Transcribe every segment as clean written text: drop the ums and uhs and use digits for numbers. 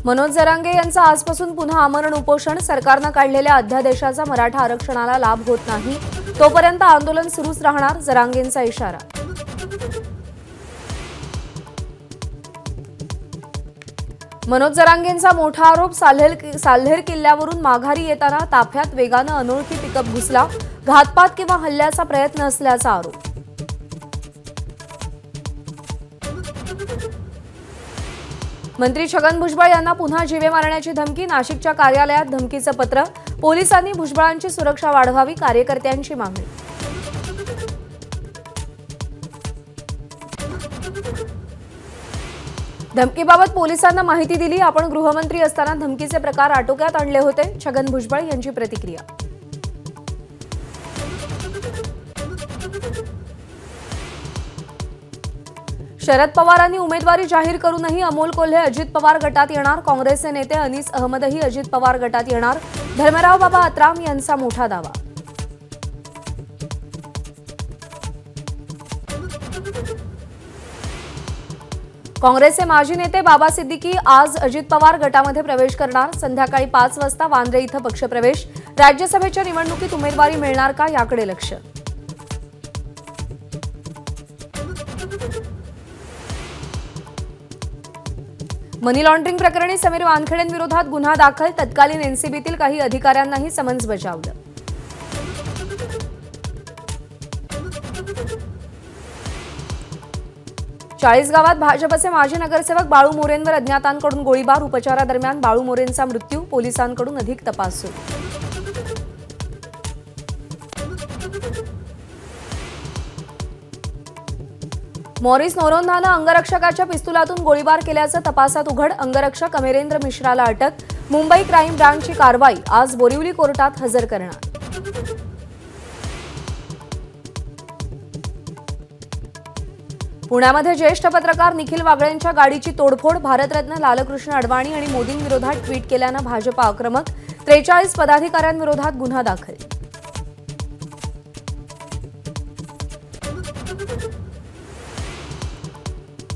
मनोज जरांगे यांचा आजपासून पुन्हा आमरण उपोषण। सरकारने काढलेल्या अध्यादेशाचा मराठा आरक्षणाला लाभ होत नाही, तोपर्यंत आंदोलन सुरूच राहणार, जरांगेंचा इशारा। मनोज जरांगेंचा मोठा आरोप, साल्हेर किल्ल्यावरून माघारी येताना ताफ्यात वेगाने अनोळखी पिकअप घुसला, घातपात किंवा हल्ल्याचा प्रयत्न असल्याचा आरोप। मंत्री छगन भुजबळ यांना पुन्हा जीवे मारण्याची धमकी, नाशिकच्या कार्यालयात धमकीचं पत्र, पोलिसांनी भुजबळांची सुरक्षा वाढवावी, कार्यकर्त्यांची मागणी। धमकीबाबत पोलिसांना माहिती दिली, आपण गृहमंत्री असताना धमकीचे प्रकार आटोक्यात आणले होते, छगन भुजबळ यांची प्रतिक्रिया। शरद पवारांनी उमेदवारी जाहीर करूनही अमोल कोल्हे अजित पवार गटात येणार, काँग्रेसचे नेते अनीस अहमदही अजित पवार गटात येणार, धर्मराव बाबा अत्राम यांचा मोठा दावा। काँग्रेसचे माजी नेते बाबा सिद्दीकी आज अजित पवार गटामध्ये प्रवेश करणार, संध्याकाळी 5 वाजता वांद्रे इथं पक्षप्रवेश। राज्यसभेच्या निवडणुकीत उमेदवारी मिळणार का, याकडे लक्ष। मनी लॉन्ड्रिंग प्रकरणी समीर वानखेडेंविरोधात गुन्हा दाखल, तत्कालीन एनसीबीतील काही अधिकाऱ्यांनाही समन्स बजावलं। चाळीसगावात भाजपचे माजी नगरसेवक बाळू मोरेंवर अज्ञातांकडून गोळीबार, उपचारादरम्यान बाळू मोरेंचा मृत्यू, पोलिसांकडून अधिक तपास सुरू। मॉरिस नोरोन्हानं अंगरक्षकाच्या पिस्तुलातून गोळीबार केल्याचं तपासात उघड, अंगरक्षक अमरेंद्र मिश्राला अटक, मुंबई क्राईम ब्रांचची कारवाई, आज बोरिवली कोर्टात हजर करणार। पुण्यामध्ये ज्येष्ठ पत्रकार निखिल वागळेंच्या गाडीची तोडफोड, भारतरत्न लालकृष्ण अडवाणी आणि मोदींविरोधात ट्विट केल्यानं भाजप आक्रमक, 43 पदाधिकाऱ्यांविरोधात गुन्हा दाखल।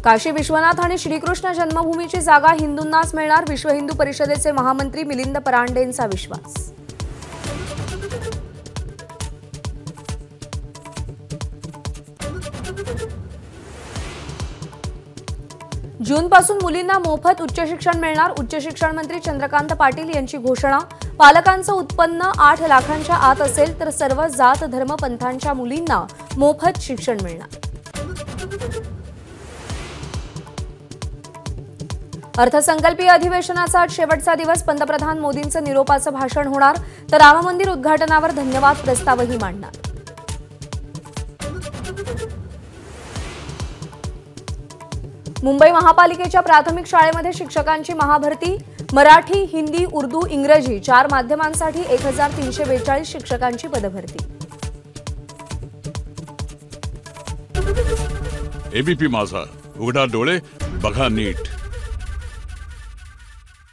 काशी विश्वनाथ आणि श्रीकृष्ण जन्मभूमीची जागा हिंदूंनाच मिळणार, विश्व हिंदू परिषदेचे महामंत्री मिलिंद परांडेंचा विश्वास। जूनपासून मुलींना मोफत उच्च शिक्षण मिळणार, उच्च शिक्षण मंत्री चंद्रकांत पाटील यांची घोषणा। पालकांचं उत्पन्न 8 लाखांच्या आत असेल तर सर्व जात धर्म पंथांच्या मुलींना मोफत शिक्षण मिळणार। अर्थसंकल्पीय अधिवेशनाचा आज शेवटचा दिवस, पंतप्रधान मोदींचं निरोपाचं भाषण होणार, तर राम मंदिर उद्घाटनावर धन्यवाद प्रस्तावही मांडणार। मुंबई महापालिकेच्या प्राथमिक शाळेमध्ये शिक्षकांची महाभरती, मराठी, हिंदी, उर्दू, इंग्रजी 4 माध्यमांसाठी 1342 शिक्षकांची पदभरती। एबीपी माझा, उघडा डोळे बघा नीट।